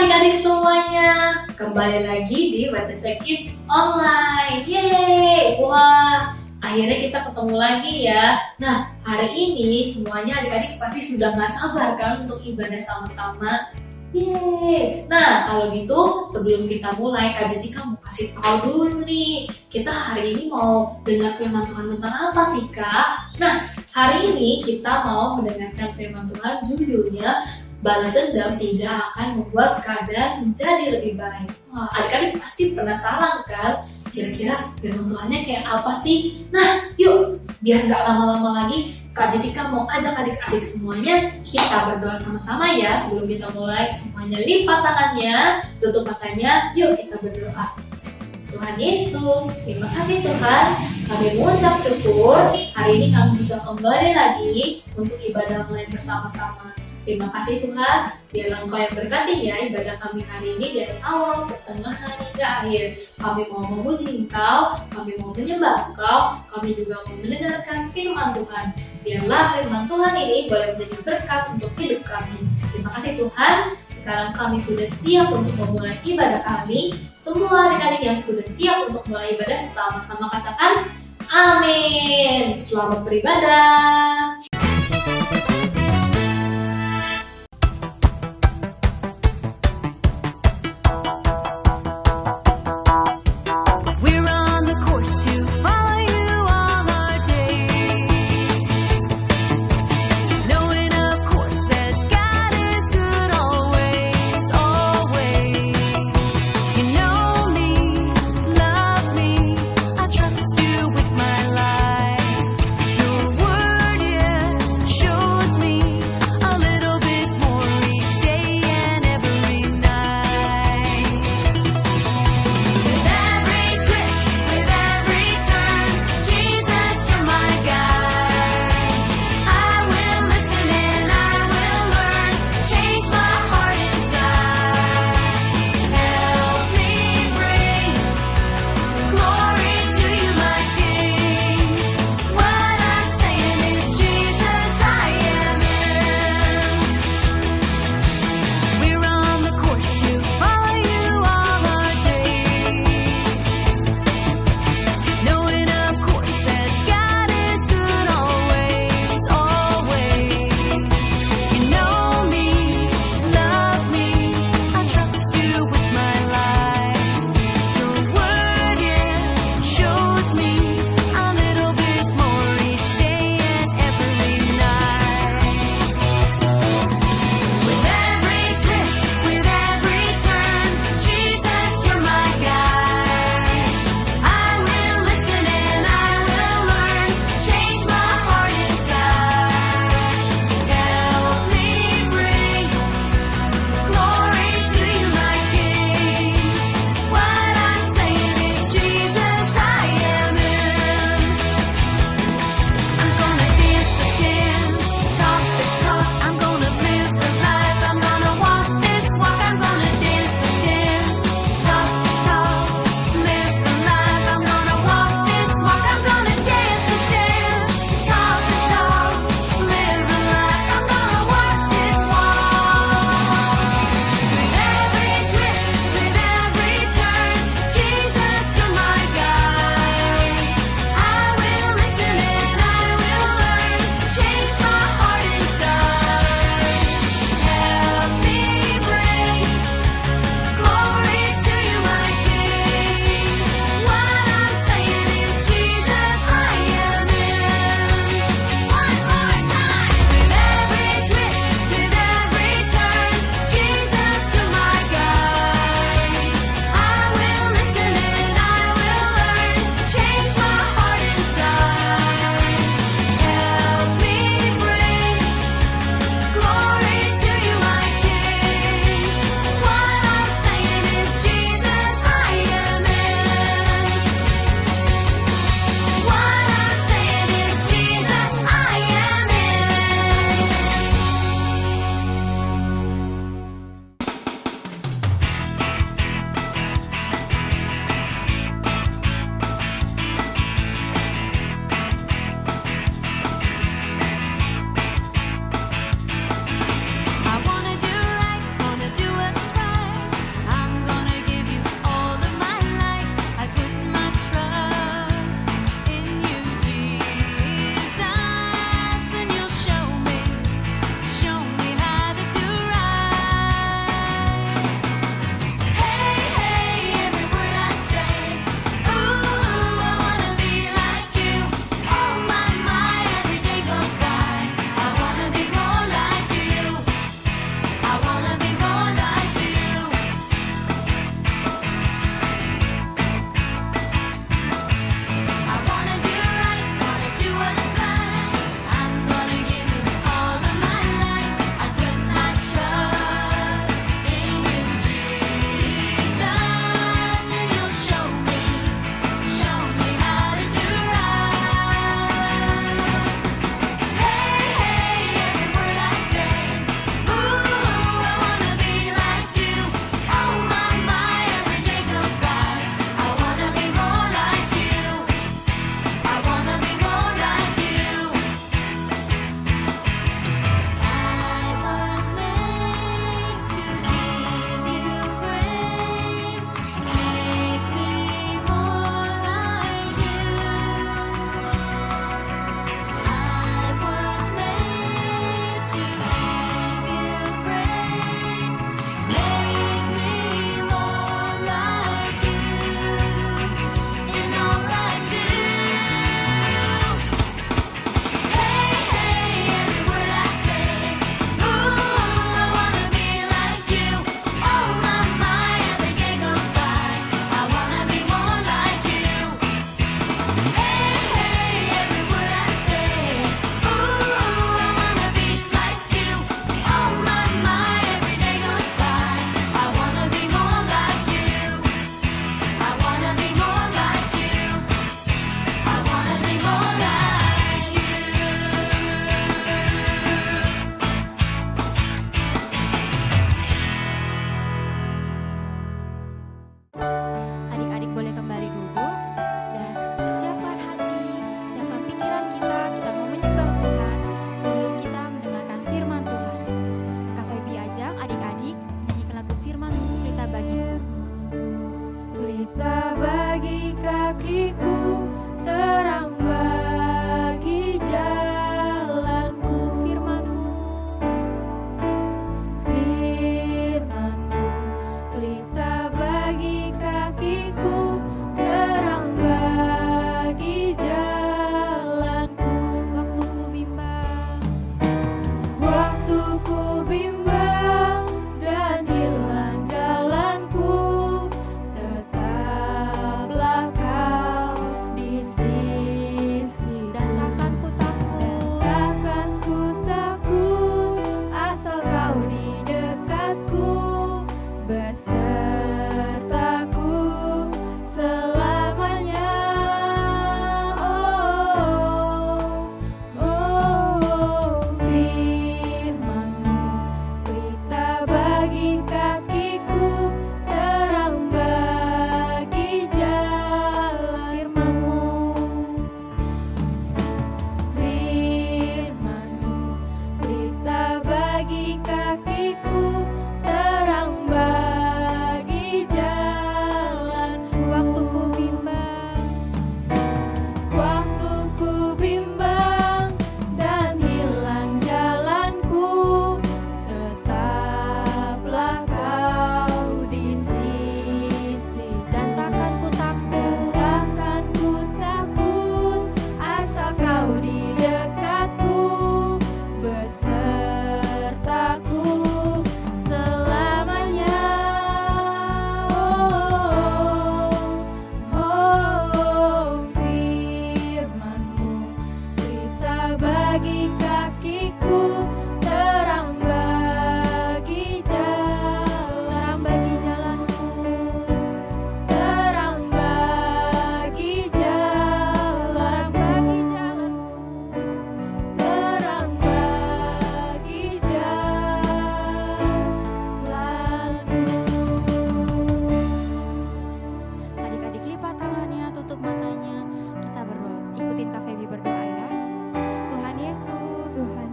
adik-adik semuanya, kembali lagi di WTC Kids Online. Yeay, wah, akhirnya kita ketemu lagi ya. Nah, hari ini semuanya adik-adik pasti sudah gak sabar kan untuk ibadah sama-sama. Yeay. Nah, kalau gitu sebelum kita mulai, Kak Jessica mau kasih tahu dulu nih, kita hari ini mau dengar firman Tuhan tentang apa sih, Kak? Nah, hari ini kita mau mendengarkan firman Tuhan, judulnya balas dendam tidak akan membuat keadaan menjadi lebih baik. Wah, adik-adik pasti penasaran kan? Kira-kira firman Tuhannya kayak apa sih? Nah, yuk, biar gak lama-lama lagi, Kak Jessica mau ajak adik-adik semuanya, kita berdoa sama-sama ya. Sebelum kita mulai, semuanya lipat tangannya, tutup matanya, yuk kita berdoa. Tuhan Yesus, terima kasih Tuhan, kami mengucap syukur hari ini kami bisa kembali lagi untuk ibadah online bersama-sama. Terima kasih Tuhan, biarlah Engkau yang berkati ya ibadah kami hari ini dari awal, pertengahan hingga akhir. Kami mau memuji Engkau, kami mau menyembah Engkau, kami juga mau mendengarkan firman Tuhan. Biarlah firman Tuhan ini boleh menjadi berkat untuk hidup kami. Terima kasih Tuhan, sekarang kami sudah siap untuk memulai ibadah kami. Semua adik-adik yang sudah siap untuk mulai ibadah, sama-sama katakan amin. Selamat beribadah. bagi kakiku, terang bagi jalan. Waktu ku bimbang dan hilang jalanku, tetaplah kau di sisi. Dan takkan ku takut, asal kau di dekatku, besertaku selamanya. Firman-Mu berita bagi kakiku, terang bagi jalanku, terang bagi jalanku, terang bagi jalanku. Adik-adik lipat tangannya, tutup matanya. Kita berdoa. Ikutin Kak Feby berdoa ya. Tuhan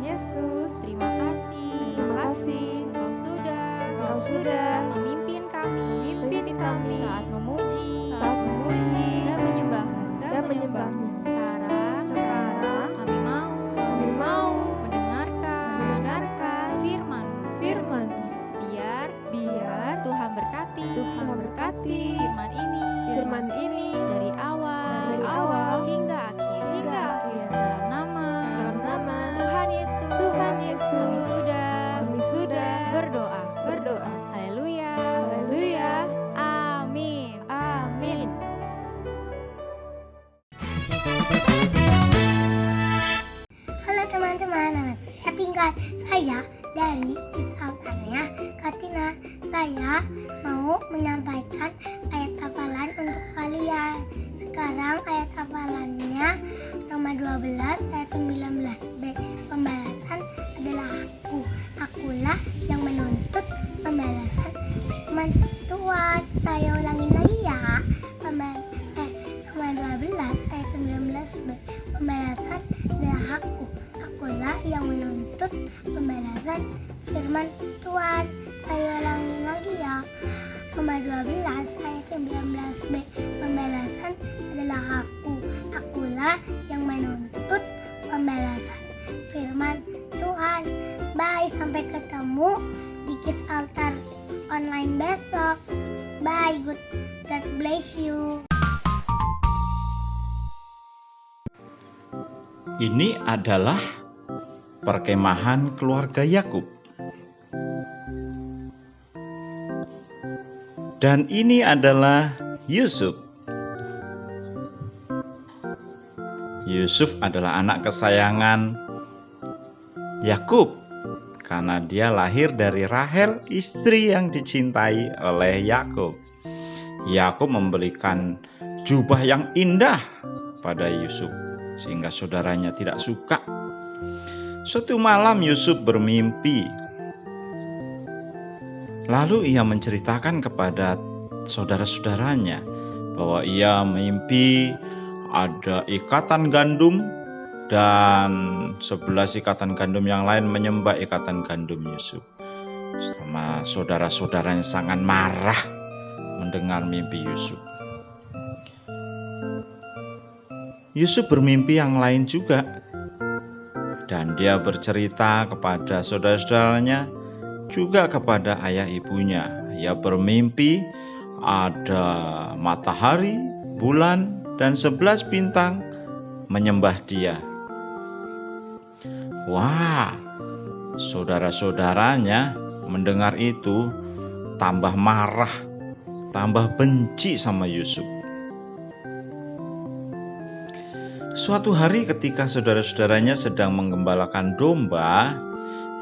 Yesus, terima kasih. Engkau sudah memimpin kami saat memuji dan menyembah-Mu. Sekarang kami mau mendengarkan firman-Mu. Biar Tuhan berkati firman ini dari awal hingga akhir. Dalam nama Tuhan Yesus, kami sudah berdoa. Haleluya. Amin. Halo teman-teman, nama saya Pinkan. Saya dari Kids Altarnya Katina. Saya mau menyampaikan ayat hafalan untuk kalian. Sekarang ayat hafalannya Roma 12 ayat 19b. Pembalasan adalah akulah yang menuntut pembalasan firman Tuhan. Saya ulangin lagi ya. Roma 12 ayat 19b. Pembalasan adalah akulah yang menuntut pembalasan firman Tuhan. Saya ulangin lagi ya. Roma 12 ayat 19b. Pembalasan adalah akulah yang menuntut pembalasan firman Tuhan. Bye, sampai ketemu di Kids Altar online besok. Bye, God bless you. Ini adalah perkemahan keluarga Yakub. Dan ini adalah Yusuf. Yusuf adalah anak kesayangan Yakub karena dia lahir dari Rahel, istri yang dicintai oleh Yakub. Yakub memberikan jubah yang indah pada Yusuf sehingga saudaranya tidak suka. Suatu malam Yusuf bermimpi. Lalu ia menceritakan kepada saudara-saudaranya bahwa ia mimpi ada ikatan gandum dan 11 ikatan gandum yang lain menyembah ikatan gandum Yusuf. Sama saudara-saudaranya sangat marah mendengar mimpi Yusuf. Yusuf bermimpi yang lain juga, dan dia bercerita kepada saudara-saudaranya, juga kepada ayah ibunya. Ia bermimpi ada matahari, bulan, dan 11 bintang menyembah dia. Wah, saudara-saudaranya mendengar itu tambah marah, tambah benci sama Yusuf. Suatu hari ketika saudara-saudaranya sedang menggembalakan domba,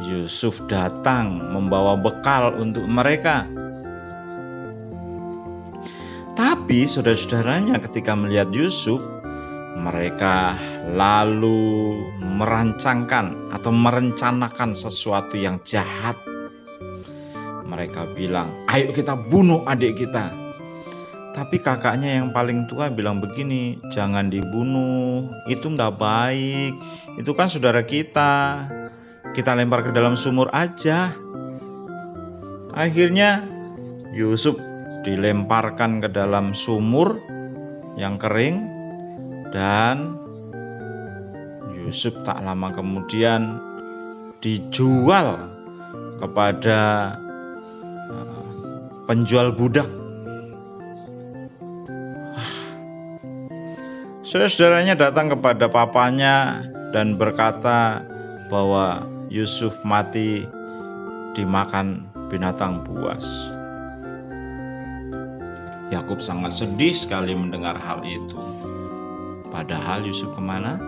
Yusuf datang membawa bekal untuk mereka. Tapi saudara-saudaranya ketika melihat Yusuf, mereka lalu merancangkan atau merencanakan sesuatu yang jahat. Mereka bilang, ayo kita bunuh adik kita. Tapi kakaknya yang paling tua bilang begini, jangan dibunuh, itu gak baik, itu kan saudara kita. kita lempar ke dalam sumur aja. Akhirnya Yusuf dilemparkan ke dalam sumur yang kering, dan Yusuf tak lama kemudian dijual kepada penjual budak. Saudara-saudaranya datang kepada papanya dan berkata bahwa Yusuf mati dimakan binatang buas. Yakub sangat sedih sekali mendengar hal itu. Padahal Yusuf kemana?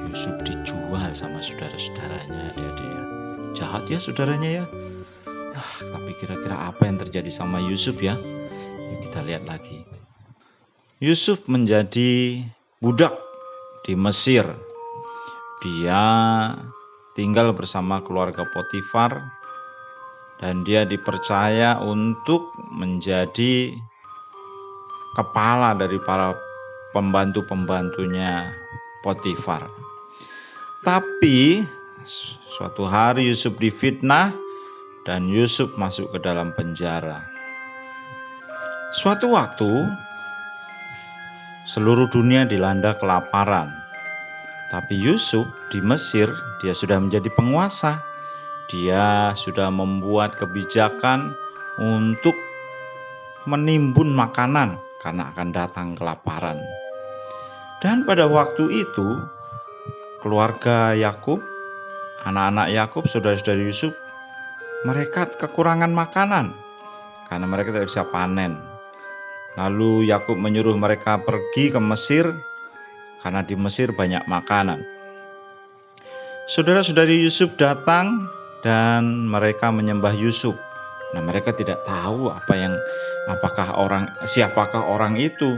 Yusuf dijual sama saudara-saudaranya. Dia jahat ya saudaranya ya. Tapi kira-kira apa yang terjadi sama Yusuf ya? Yuk kita lihat lagi. Yusuf menjadi budak di Mesir. Dia tinggal bersama keluarga Potifar dan dia dipercaya untuk menjadi kepala dari para pembantu-pembantunya Potifar. Tapi suatu hari Yusuf difitnah dan Yusuf masuk ke dalam penjara. Suatu waktu seluruh dunia dilanda kelaparan. Tapi Yusuf di Mesir, dia sudah menjadi penguasa. Dia sudah membuat kebijakan untuk menimbun makanan karena akan datang kelaparan. Dan pada waktu itu, keluarga Yakub, anak-anak Yakub, saudara-saudara Yusuf, mereka kekurangan makanan karena mereka tidak bisa panen. Lalu Yakub menyuruh mereka pergi ke Mesir karena di Mesir banyak makanan. Saudara-saudari Yusuf datang dan mereka menyembah Yusuf. Nah, mereka tidak tahu siapakah orang itu.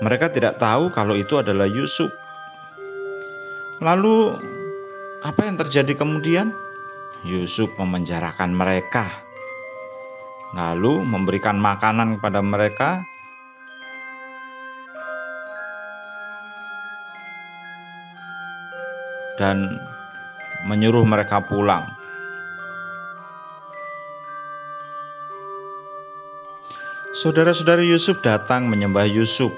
Mereka tidak tahu kalau itu adalah Yusuf. Lalu apa yang terjadi kemudian? Yusuf memenjarakan mereka. Lalu memberikan makanan kepada mereka. Dan menyuruh mereka pulang. Saudara-saudari Yusuf datang menyembah Yusuf.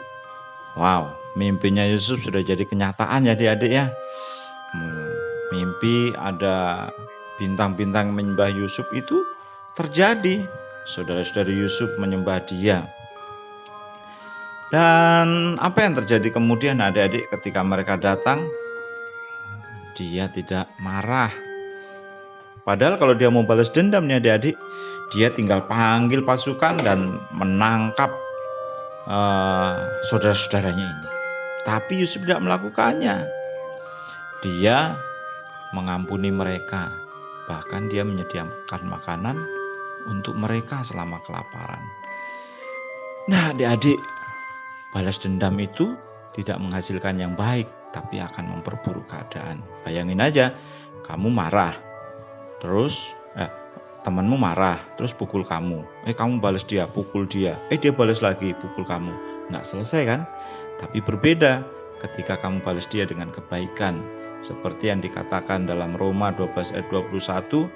Wow, mimpinya Yusuf sudah jadi kenyataan ya adik-adik ya. Mimpi ada bintang-bintang menyembah Yusuf itu terjadi. Saudara-saudari Yusuf menyembah dia. Dan apa yang terjadi kemudian adik-adik ketika mereka datang? Dia tidak marah. Padahal kalau dia mau balas dendam nih adik-adik, dia tinggal panggil pasukan dan menangkap saudara-saudaranya ini. Tapi Yusuf tidak melakukannya. Dia mengampuni mereka. Bahkan dia menyediakan makanan untuk mereka selama kelaparan. Nah adik-adik, balas dendam itu tidak menghasilkan yang baik, tapi akan memperburuk keadaan. Bayangin aja, kamu marah, terus temanmu marah, terus pukul kamu. Kamu balas dia, pukul dia. Dia balas lagi, pukul kamu. Nggak selesai kan? Tapi berbeda ketika kamu balas dia dengan kebaikan. Seperti yang dikatakan dalam Roma 12 ayat 21,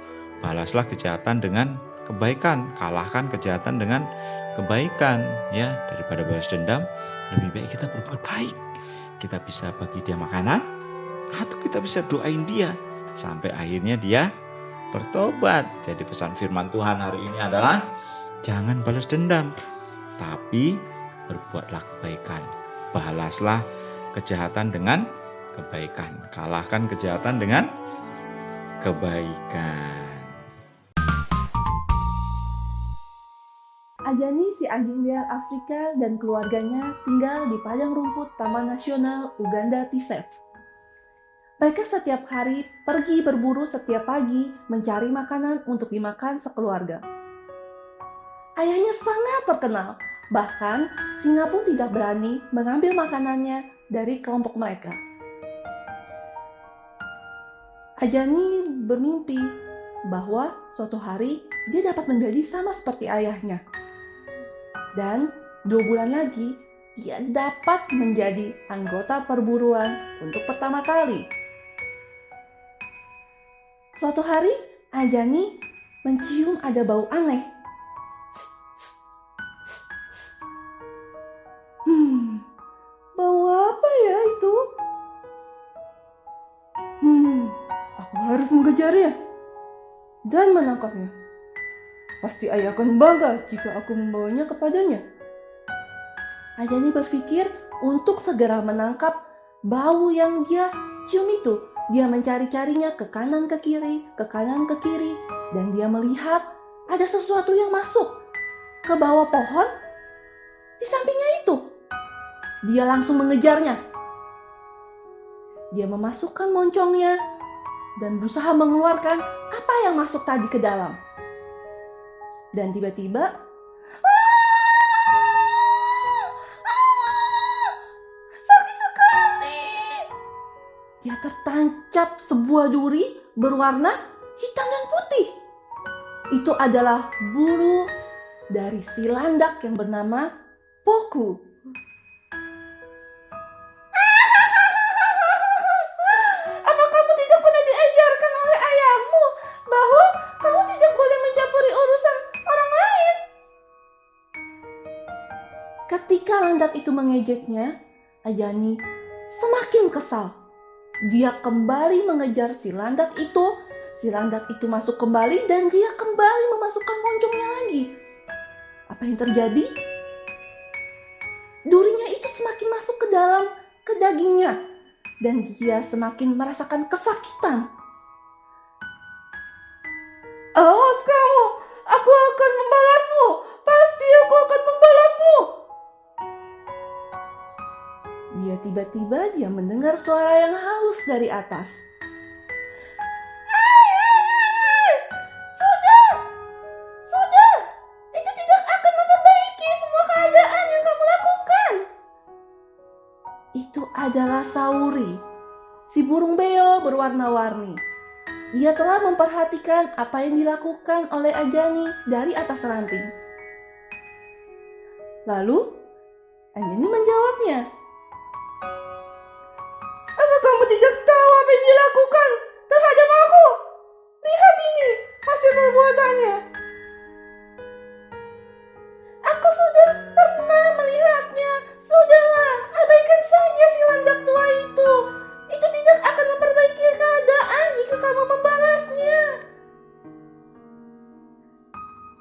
balaslah kejahatan dengan kebaikan, kalahkan kejahatan dengan kebaikan. Ya, daripada balas dendam, lebih baik kita berbuat baik. Kita bisa bagi dia makanan, atau kita bisa doain dia sampai akhirnya dia bertobat. Jadi pesan firman Tuhan hari ini adalah jangan balas dendam, tapi berbuatlah kebaikan. Balaslah kejahatan dengan kebaikan, kalahkan kejahatan dengan kebaikan. Ajani si anjing liar Afrika dan keluarganya tinggal di padang rumput Taman Nasional Uganda Tsavo. Mereka setiap hari pergi berburu setiap pagi mencari makanan untuk dimakan sekeluarga. Ayahnya sangat terkenal, bahkan singa pun tidak berani mengambil makanannya dari kelompok mereka. Ajani bermimpi bahwa suatu hari dia dapat menjadi sama seperti ayahnya. Dan 2 bulan lagi dia dapat menjadi anggota perburuan untuk pertama kali. Suatu hari, Anjani mencium ada bau aneh. Bau apa ya itu? Aku harus mengejarnya dan menangkapnya. Pasti ayah akan bangga jika aku membawanya kepadanya. Anjani berpikir untuk segera menangkap bau yang dia cium itu. Dia mencari-carinya ke kanan ke kiri, dan dia melihat ada sesuatu yang masuk ke bawah pohon di sampingnya itu. Dia langsung mengejarnya. Dia memasukkan moncongnya dan berusaha mengeluarkan apa yang masuk tadi ke dalam. Dan tiba-tiba, sakit sekali. Dia tertancap sebuah duri berwarna hitam dan putih. Itu adalah bulu dari si landak yang bernama Poku. Apa kamu tidak pernah diajarkan oleh ayahmu bahwa kamu tidak boleh mencampuri urusan orang lain? Ketika landak itu mengejeknya, Anjani semakin kesal. Dia kembali mengejar si landak itu. Si landak itu masuk kembali dan dia kembali memasukkan moncongnya lagi. Apa yang terjadi? Durinya itu semakin masuk ke dalam ke dagingnya dan dia semakin merasakan kesakitan. Awas kamu, aku akan membalasmu. Pasti aku akan membalasmu. Tiba-tiba dia mendengar suara yang halus dari atas. Sudah, itu tidak akan memperbaiki semua keadaan yang kamu lakukan. Itu adalah Sauri, si burung beo berwarna-warni. Dia telah memperhatikan apa yang dilakukan oleh Anjani dari atas ranting. Lalu, Anjani menjawabnya. Apa kamu tidak tahu apa yang dilakukan terhadap aku? Lihat ini, hasil perbuatannya. Aku sudah pernah melihatnya. Sudahlah, abaikan saja si landak tua itu. Itu tidak akan memperbaiki keadaan jika kamu membalasnya.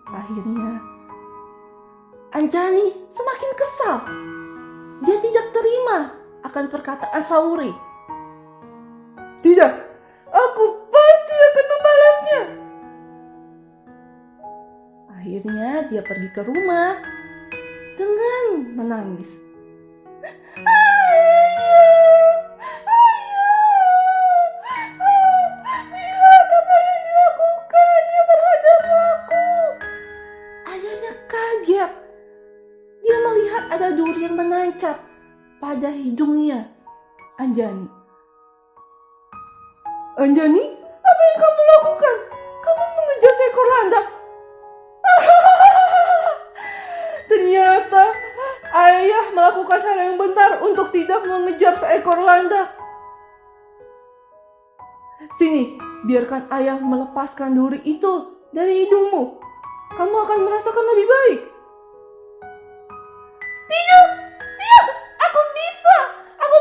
Akhirnya, Anjani semakin kesal. Dia tidak terima akan perkataan Sauri. Tidak, aku pasti akan membalasnya. Akhirnya dia pergi ke rumah dengan menangis. Lihat apa yang dilakukannya terhadap aku. Ayahnya kaget. Dia melihat ada duri yang menancap pada hidungnya Anjani. Anjani, apa yang kamu lakukan? Kamu mengejar seekor landak. Ternyata ayah melakukan hal yang benar untuk tidak mengejar seekor landak. Sini, biarkan ayah melepaskan duri itu dari hidungmu. Kamu akan merasakan lebih baik. Tidak, aku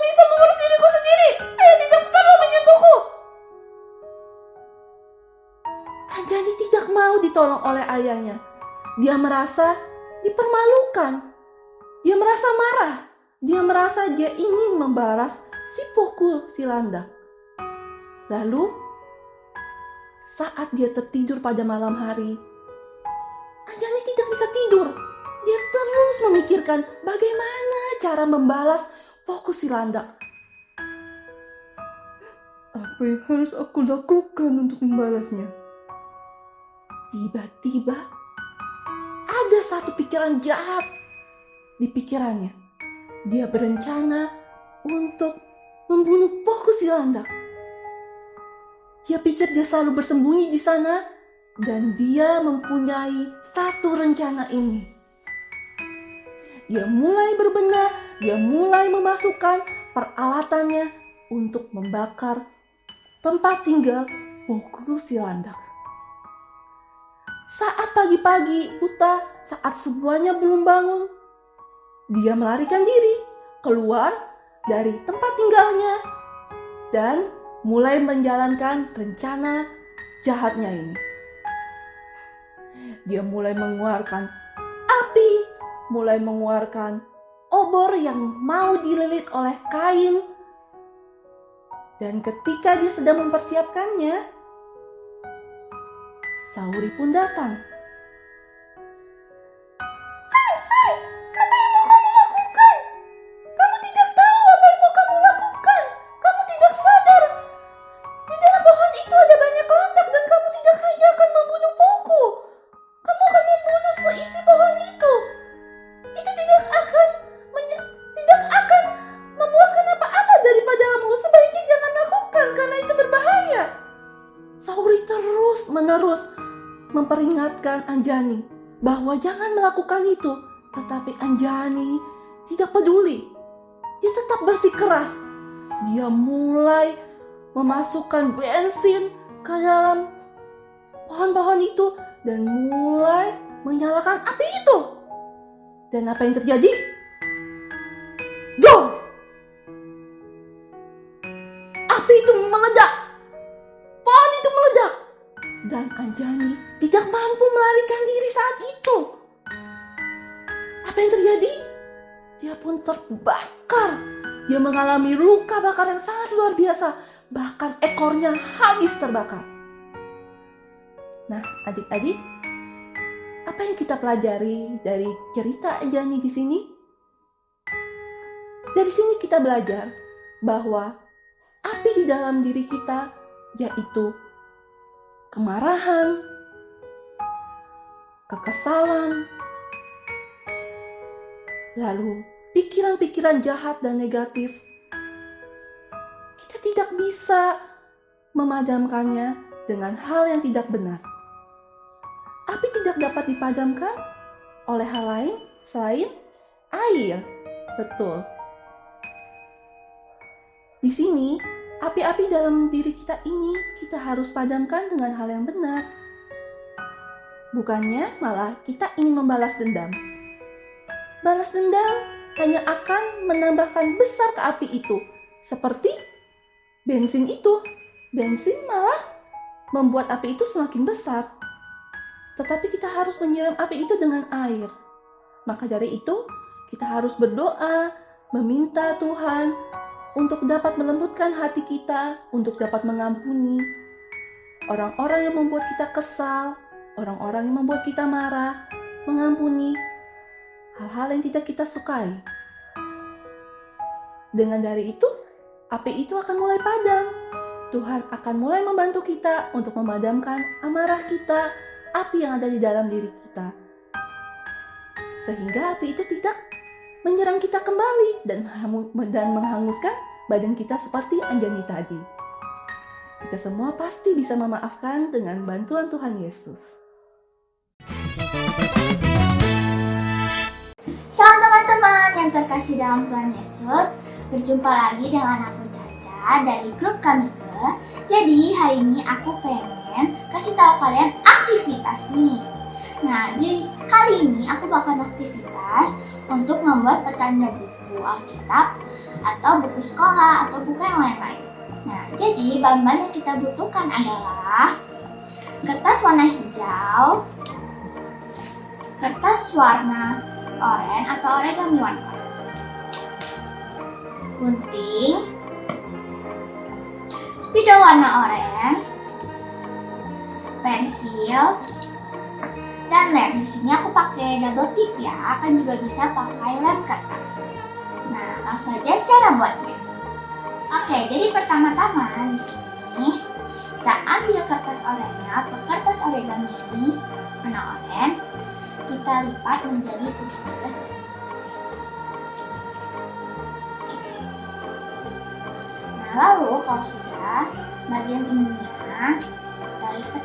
bisa mengurus diriku sendiri. Ayah tidak perlu menyentuhku. Anjani tidak mau ditolong oleh ayahnya. Dia merasa dipermalukan. Dia merasa marah. Dia merasa dia ingin membalas si Poku si landak. Lalu, saat dia tertidur pada malam hari, Anjani tidak bisa tidur. Dia terus memikirkan bagaimana cara membalas Poku si landak. Apa yang harus aku lakukan untuk membalasnya? Tiba-tiba ada satu pikiran jahat di pikirannya. Dia berencana untuk membunuh Poku si landak. Dia pikir dia selalu bersembunyi di sana dan dia mempunyai satu rencana ini. Dia mulai berbenah, dia mulai memasukkan peralatannya untuk membakar tempat tinggal memukul si landak. Saat pagi-pagi buta, saat semuanya belum bangun, dia melarikan diri keluar dari tempat tinggalnya dan mulai menjalankan rencana jahatnya ini. Dia mulai mengeluarkan api, mulai mengeluarkan obor yang mau dililit oleh kain. Dan ketika dia sedang mempersiapkannya, Sauri pun datang. Hai, apa yang mau kamu lakukan? Kamu tidak tahu apa yang mau kamu lakukan. Kamu tidak sadar. Di dalam pohon itu ada banyak landak dan kamu tidak hanya akan membunuh pohonku. Kamu akan membunuh seisi pohon itu. Itu tidak akan memuaskan apa-apa daripadamu. Sebaiknya jangan lakukan karena itu berbahaya. Sauri terus-menerus memperingatkan Anjani bahwa jangan melakukan itu. Tetapi Anjani tidak peduli. Dia tetap bersikeras. Dia mulai memasukkan bensin ke dalam pohon-pohon itu dan mulai menyalakan api itu. Dan apa yang terjadi? Jom! Api itu meledak. Pohon itu meledak. Dan Anjani tidak mampu melarikan diri saat itu. Apa yang terjadi? Dia pun terbakar. Dia mengalami luka bakar yang sangat luar biasa. Bahkan ekornya habis terbakar. Nah, adik-adik, apa yang kita pelajari dari cerita Anjani di sini? Dari sini kita belajar bahwa api di dalam diri kita yaitu kemarahan, kekesalan, lalu pikiran-pikiran jahat dan negatif. Kita tidak bisa memadamkannya dengan hal yang tidak benar. Api tidak dapat dipadamkan oleh hal lain selain air. Betul. Di sini, api-api dalam diri kita ini kita harus padamkan dengan hal yang benar. Bukannya malah kita ingin membalas dendam. Balas dendam hanya akan menambahkan besar ke api itu. Seperti bensin itu. Bensin malah membuat api itu semakin besar. Tetapi kita harus menyiram api itu dengan air. Maka dari itu, kita harus berdoa, meminta Tuhan untuk dapat melembutkan hati kita, untuk dapat mengampuni orang-orang yang membuat kita kesal, orang-orang yang membuat kita marah, mengampuni hal-hal yang tidak kita sukai. Dengan dari itu, api itu akan mulai padam. Tuhan akan mulai membantu kita untuk memadamkan amarah kita, api yang ada di dalam diri kita. Sehingga api itu tidak menyerang kita kembali dan menghanguskan badan kita seperti Anjani tadi. Kita semua pasti bisa memaafkan dengan bantuan Tuhan Yesus. Shalom teman-teman yang terkasih dalam Tuhan Yesus. Berjumpa lagi dengan aku Caca dari grup Kamike. Jadi hari ini aku pengen kasih tahu kalian aktivitas nih. Nah, jadi kali ini aku bakal aktivitas untuk membuat petanya buku Alkitab atau buku sekolah atau buku yang lain-lain. Nah, jadi bahan-bahan yang kita butuhkan adalah kertas warna hijau, kertas warna oranye atau origami warna oranye, gunting, spidol warna oranye, pensil, dan lem. Di sini aku pakai double tip ya, kan juga bisa pakai lem kertas. Nah, langsung saja cara buatnya. Oke, jadi pertama-tama di sini kita ambil kertas oranye atau kertas origami ini warna oranye, kita lipat menjadi segitiga. Nah, lalu kalau sudah bagian ininya kita lipat.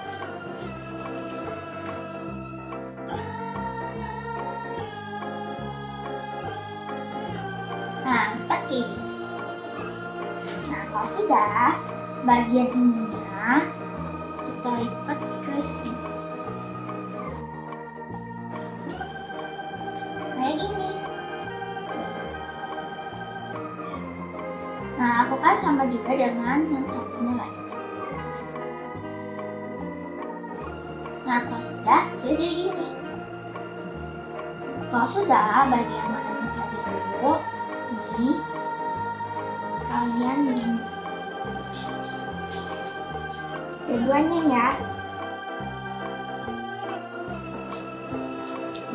Nah, pakai. Nah, kalau sudah bagian ininya ke sini. Kayak gini. Nah, lakukan sama juga dengan yang satunya lagi. Nah, kalau sudah, saya jadi gini. Kalau sudah, bagian mananya saja dulu. Nih, kalian gini. Dua-duanya ya.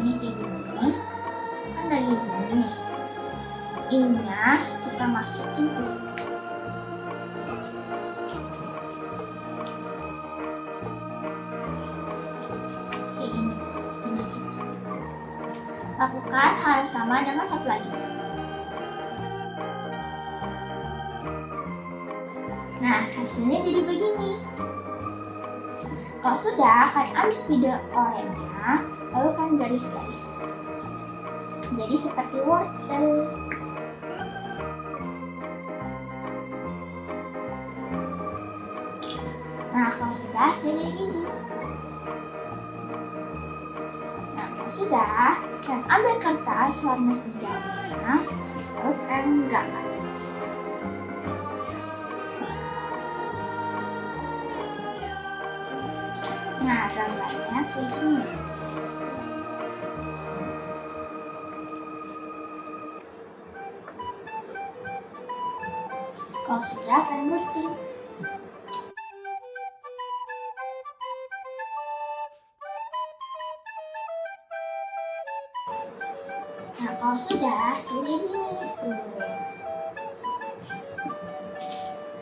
Ini kayak gini. Kan dari gini. Ininya kita masukin ke sini. Kayak ini sedikit. Lakukan hal yang sama dengan satu lagi. Nah, hasilnya jadi begini. Kalau sudah, akan ambil spidol oranye, lalu kan garis-garis. Jadi seperti wortel. Nah, kalau sudah, saya jadi gini. Nah, kalau sudah, kalian ambil kertas warna hijaunya, lalu kalian gambar. Nah, gambarnya kayak gini. Kalau sudah, kalian gunting. Nah, kalau sudah, sudah gini.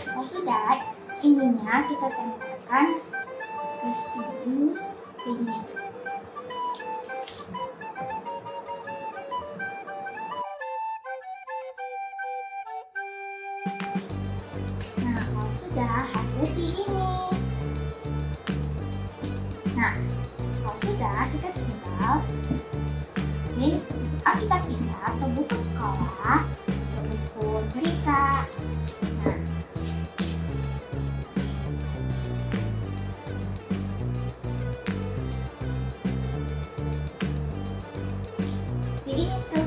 Kalau sudah, ininya kita tempelkan ke sini, kayak gini. Nah, kalau sudah, hasil kayak gini. Nah, kalau sudah, kita tinggal kita pindah ke buku sekolah, ke buku cerita. Nah, segini tuh.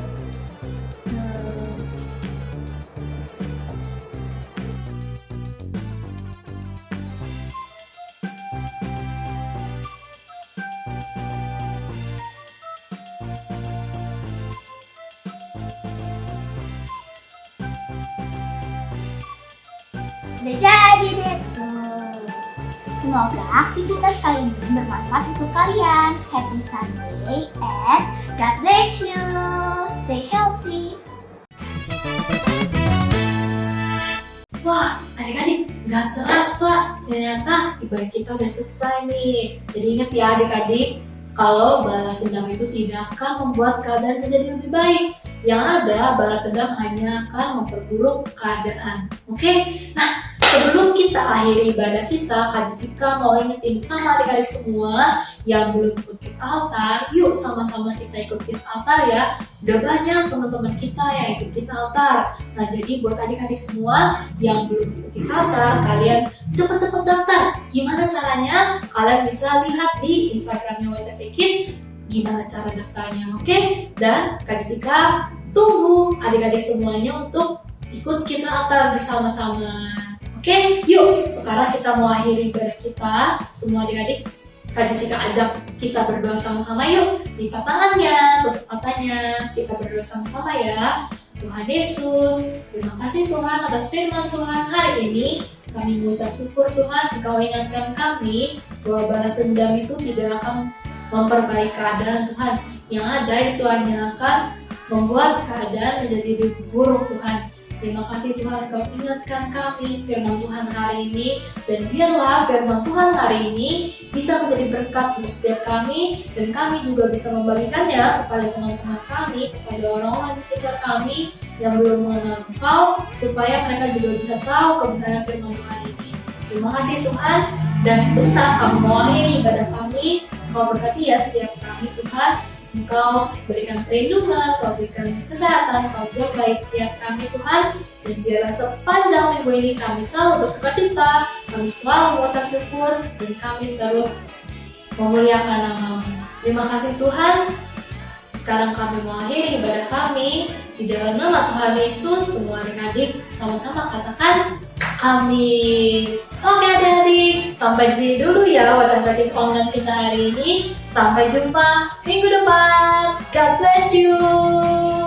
Udah jadi deh tuh. Semoga aktivitas kali ini bermanfaat untuk kalian. Happy Sunday and God bless you. Stay healthy. Wah, adik-adik, nggak terasa ternyata ibadah kita udah selesai nih. Jadi ingat ya adik-adik, kalau balas dendam itu tidak akan membuat keadaan menjadi lebih baik. Yang ada, balas dendam hanya akan memperburuk keadaan. Oke? Nah, sebelum kita akhiri ibadah kita, Kak Jessica mau ingetin sama adik-adik semua yang belum ikut Kids Altar, yuk sama-sama kita ikut Kids Altar ya. Udah banyak teman-teman kita yang ikut Kids Altar. Nah, jadi buat adik-adik semua yang belum ikut Kids Altar, kalian cepet-cepet daftar. Gimana caranya? Kalian bisa lihat di Instagramnya WTC Kids gimana cara daftarnya, oke? Dan Kak Jessica tunggu adik-adik semuanya untuk ikut Kids Altar bersama-sama. Oke, yuk sekarang kita mau akhiri ibadah kita. Semua adik-adik, Kak Jessica ajak kita berdoa sama-sama yuk. Lipat tangannya, tutup matanya, kita berdoa sama-sama ya. Tuhan Yesus, terima kasih Tuhan atas firman Tuhan hari ini. Kami mengucap syukur Tuhan, Engkau ingatkan kami bahwa balas dendam itu tidak akan memperbaiki keadaan Tuhan. Yang ada itu hanya akan membuat keadaan menjadi lebih buruk Tuhan. Terima kasih Tuhan, Kau ingatkan kami firman Tuhan hari ini. Dan biarlah firman Tuhan hari ini bisa menjadi berkat untuk setiap kami. Dan kami juga bisa membagikannya kepada teman-teman kami, kepada orang-orang di sekitar kami yang belum mengenal Engkau, supaya mereka juga bisa tahu kebenaran firman Tuhan ini. Terima kasih Tuhan. Dan sebentar kami mau akhiri ibadah kami. Kau berkati ya setiap kami Tuhan. Engkau berikan perlindungan, Kau berikan kesehatan, Kau jaga setiap kami Tuhan. Dan biarlah sepanjang minggu ini kami selalu bersuka cita, kami selalu mengucap syukur, dan kami terus memuliakan nama-Mu. Terima kasih Tuhan. Sekarang kami mengakhiri ibadah kami. Di dalam nama Tuhan Yesus, semua adik-adik sama-sama katakan amin. Oke adik-adik, sampai di sini dulu ya Water Kids Online kita hari ini. Sampai jumpa minggu depan. God bless you.